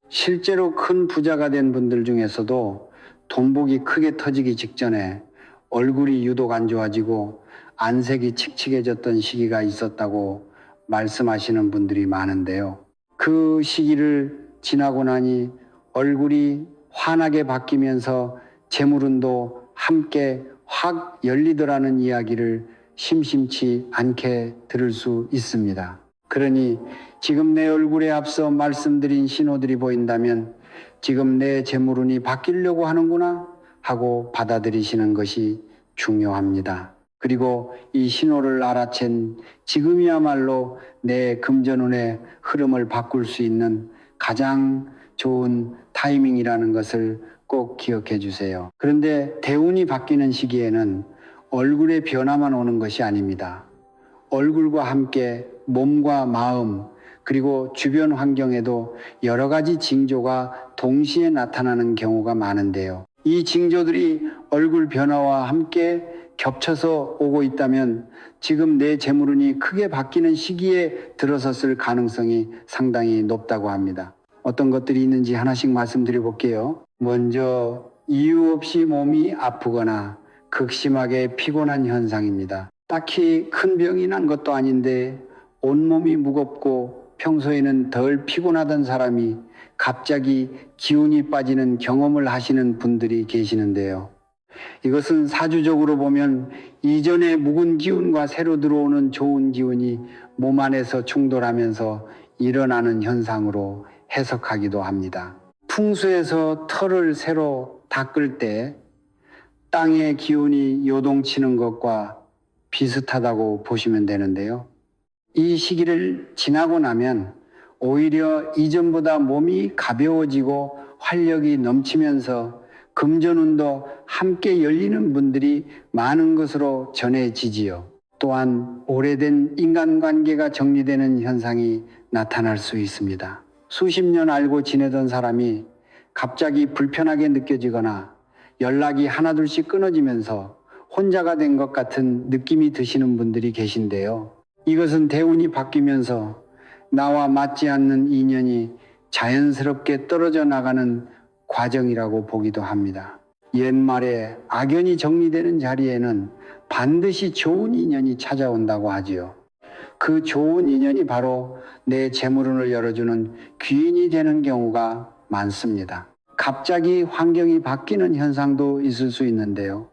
실제로 큰 부자가 된 분들 중에서도 돈복이 크게 터지기 직전에 얼굴이 유독 안 좋아지고 안색이 칙칙해졌던 시기가 있었다고 말씀하시는 분들이 많은데요. 그 시기를 지나고 나니 얼굴이 환하게 바뀌면서 재물운도 함께 확 열리더라는 이야기를 심심치 않게 들을 수 있습니다. 그러니 지금 내 얼굴에 앞서 말씀드린 신호들이 보인다면 지금 내 재물운이 바뀌려고 하는구나 하고 받아들이시는 것이 중요합니다. 그리고 이 신호를 알아챈 지금이야말로 내 금전운의 흐름을 바꿀 수 있는 가장 좋은 타이밍이라는 것을 꼭 기억해 주세요. 그런데 대운이 바뀌는 시기에는 얼굴의 변화만 오는 것이 아닙니다. 얼굴과 함께 몸과 마음 그리고 주변 환경에도 여러 가지 징조가 동시에 나타나는 경우가 많은데요. 이 징조들이 얼굴 변화와 함께 겹쳐서 오고 있다면 지금 내 재물운이 크게 바뀌는 시기에 들어섰을 가능성이 상당히 높다고 합니다. 어떤 것들이 있는지 하나씩 말씀드려 볼게요. 먼저 이유 없이 몸이 아프거나 극심하게 피곤한 현상입니다. 딱히 큰 병이 난 것도 아닌데 온몸이 무겁고 평소에는 덜 피곤하던 사람이 갑자기 기운이 빠지는 경험을 하시는 분들이 계시는데요. 이것은 사주적으로 보면 이전의 묵은 기운과 새로 들어오는 좋은 기운이 몸 안에서 충돌하면서 일어나는 현상으로 해석하기도 합니다. 풍수에서 털을 새로 닦을 때 땅의 기운이 요동치는 것과 비슷하다고 보시면 되는데요. 이 시기를 지나고 나면 오히려 이전보다 몸이 가벼워지고 활력이 넘치면서 금전운도 함께 열리는 분들이 많은 것으로 전해지지요. 또한 오래된 인간관계가 정리되는 현상이 나타날 수 있습니다. 수십 년 알고 지내던 사람이 갑자기 불편하게 느껴지거나 연락이 하나둘씩 끊어지면서 혼자가 된 것 같은 느낌이 드시는 분들이 계신데요. 이것은 대운이 바뀌면서 나와 맞지 않는 인연이 자연스럽게 떨어져 나가는 과정이라고 보기도 합니다. 옛말에 악연이 정리되는 자리에는 반드시 좋은 인연이 찾아온다고 하지요. 그 좋은 인연이 바로 내 재물운을 열어주는 귀인이 되는 경우가 많습니다. 갑자기 환경이 바뀌는 현상도 있을 수 있는데요.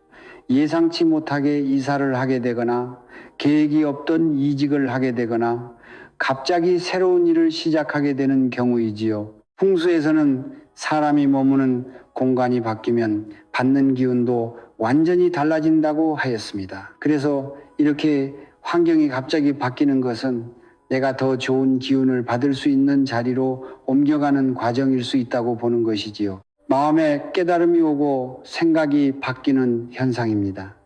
예상치 못하게 이사를 하게 되거나 계획이 없던 이직을 하게 되거나 갑자기 새로운 일을 시작하게 되는 경우이지요. 풍수에서는 사람이 머무는 공간이 바뀌면 받는 기운도 완전히 달라진다고 하였습니다. 그래서 이렇게 환경이 갑자기 바뀌는 것은 내가 더 좋은 기운을 받을 수 있는 자리로 옮겨가는 과정일 수 있다고 보는 것이지요. 마음에 깨달음이 오고 생각이 바뀌는 현상입니다.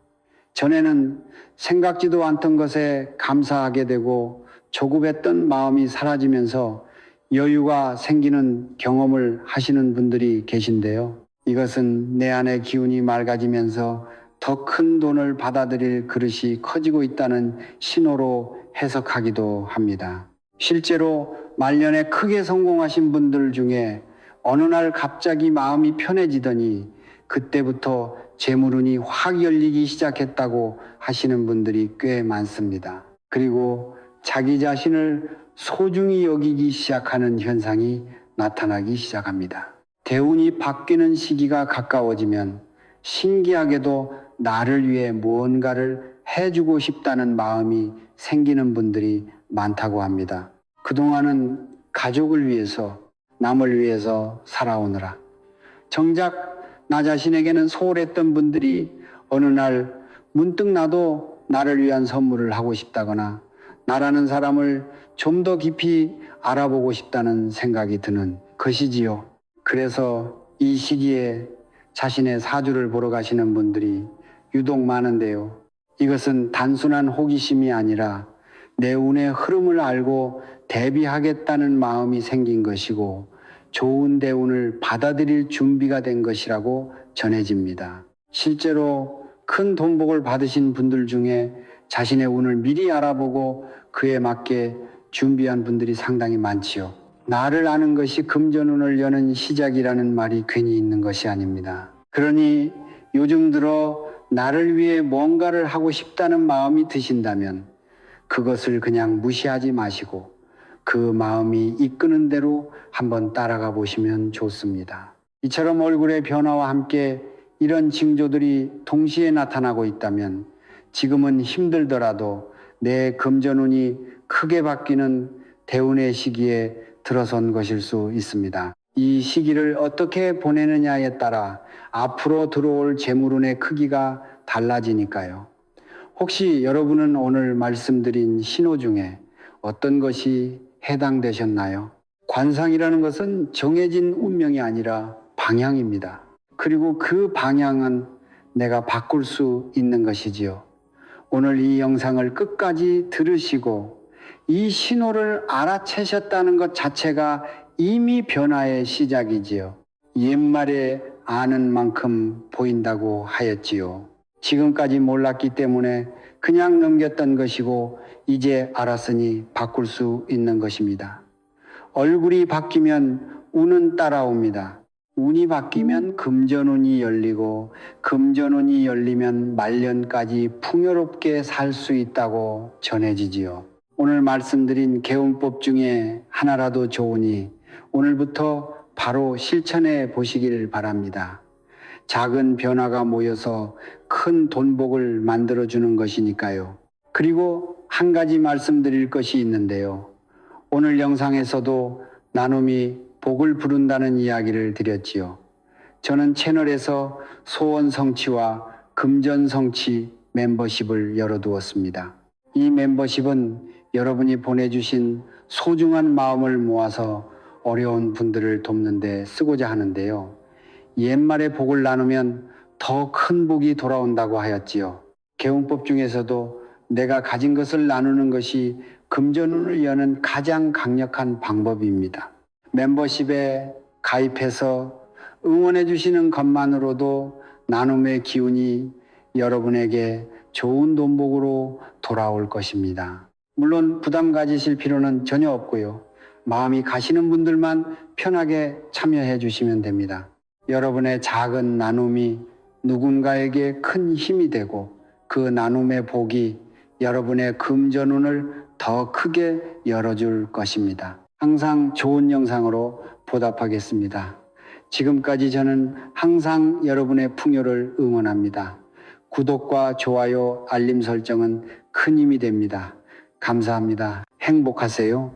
전에는 생각지도 않던 것에 감사하게 되고 조급했던 마음이 사라지면서 여유가 생기는 경험을 하시는 분들이 계신데요. 이것은 내 안의 기운이 맑아지면서 더 큰 돈을 받아들일 그릇이 커지고 있다는 신호로 해석하기도 합니다. 실제로 말년에 크게 성공하신 분들 중에 어느 날 갑자기 마음이 편해지더니 그때부터 재물운이 확 열리기 시작했다고 하시는 분들이 꽤 많습니다. 그리고 자기 자신을 소중히 여기기 시작하는 현상이 나타나기 시작합니다. 대운이 바뀌는 시기가 가까워지면 신기하게도 나를 위해 무언가를 해주고 싶다는 마음이 생기는 분들이 많다고 합니다. 그동안은 가족을 위해서, 남을 위해서 살아오느라 정작 나 자신에게는 소홀했던 분들이 어느 날 문득 나도 나를 위한 선물을 하고 싶다거나 나라는 사람을 좀 더 깊이 알아보고 싶다는 생각이 드는 것이지요. 그래서 이 시기에 자신의 사주를 보러 가시는 분들이 유독 많은데요. 이것은 단순한 호기심이 아니라 내 운의 흐름을 알고 대비하겠다는 마음이 생긴 것이고 좋은 대운을 받아들일 준비가 된 것이라고 전해집니다. 실제로 큰 돈복을 받으신 분들 중에 자신의 운을 미리 알아보고 그에 맞게 준비한 분들이 상당히 많지요. 나를 아는 것이 금전운을 여는 시작이라는 말이 괜히 있는 것이 아닙니다. 그러니 요즘 들어 나를 위해 뭔가를 하고 싶다는 마음이 드신다면 그것을 그냥 무시하지 마시고 그 마음이 이끄는 대로 한번 따라가 보시면 좋습니다. 이처럼 얼굴의 변화와 함께 이런 징조들이 동시에 나타나고 있다면 지금은 힘들더라도 내 금전운이 크게 바뀌는 대운의 시기에 들어선 것일 수 있습니다. 이 시기를 어떻게 보내느냐에 따라 앞으로 들어올 재물운의 크기가 달라지니까요. 혹시 여러분은 오늘 말씀드린 신호 중에 어떤 것이 해당되셨나요? 관상이라는 것은 정해진 운명이 아니라 방향입니다. 그리고 그 방향은 내가 바꿀 수 있는 것이지요. 오늘 이 영상을 끝까지 들으시고 이 신호를 알아채셨다는 것 자체가 이미 변화의 시작이지요. 옛말에 아는 만큼 보인다고 하였지요. 지금까지 몰랐기 때문에 그냥 넘겼던 것이고 이제 알았으니 바꿀 수 있는 것입니다. 얼굴이 바뀌면 운은 따라옵니다. 운이 바뀌면 금전운이 열리고 금전운이 열리면 말년까지 풍요롭게 살 수 있다고 전해지지요. 오늘 말씀드린 개운법 중에 하나라도 좋으니 오늘부터 바로 실천해 보시길 바랍니다. 작은 변화가 모여서 큰 돈복을 만들어주는 것이니까요. 그리고 한 가지 말씀드릴 것이 있는데요. 오늘 영상에서도 나눔이 복을 부른다는 이야기를 드렸지요. 저는 채널에서 소원 성취와 금전 성취 멤버십을 열어두었습니다. 이 멤버십은 여러분이 보내주신 소중한 마음을 모아서 어려운 분들을 돕는 데 쓰고자 하는데요. 옛말에 복을 나누면 더 큰 복이 돌아온다고 하였지요. 개운법 중에서도 내가 가진 것을 나누는 것이 금전운을 여는 가장 강력한 방법입니다. 멤버십에 가입해서 응원해 주시는 것만으로도 나눔의 기운이 여러분에게 좋은 돈복으로 돌아올 것입니다. 물론 부담 가지실 필요는 전혀 없고요. 마음이 가시는 분들만 편하게 참여해 주시면 됩니다. 여러분의 작은 나눔이 누군가에게 큰 힘이 되고 그 나눔의 복이 여러분의 금전운을 더 크게 열어줄 것입니다. 항상 좋은 영상으로 보답하겠습니다. 지금까지 저는 항상 여러분의 풍요를 응원합니다. 구독과 좋아요, 알림 설정은 큰 힘이 됩니다. 감사합니다. 행복하세요.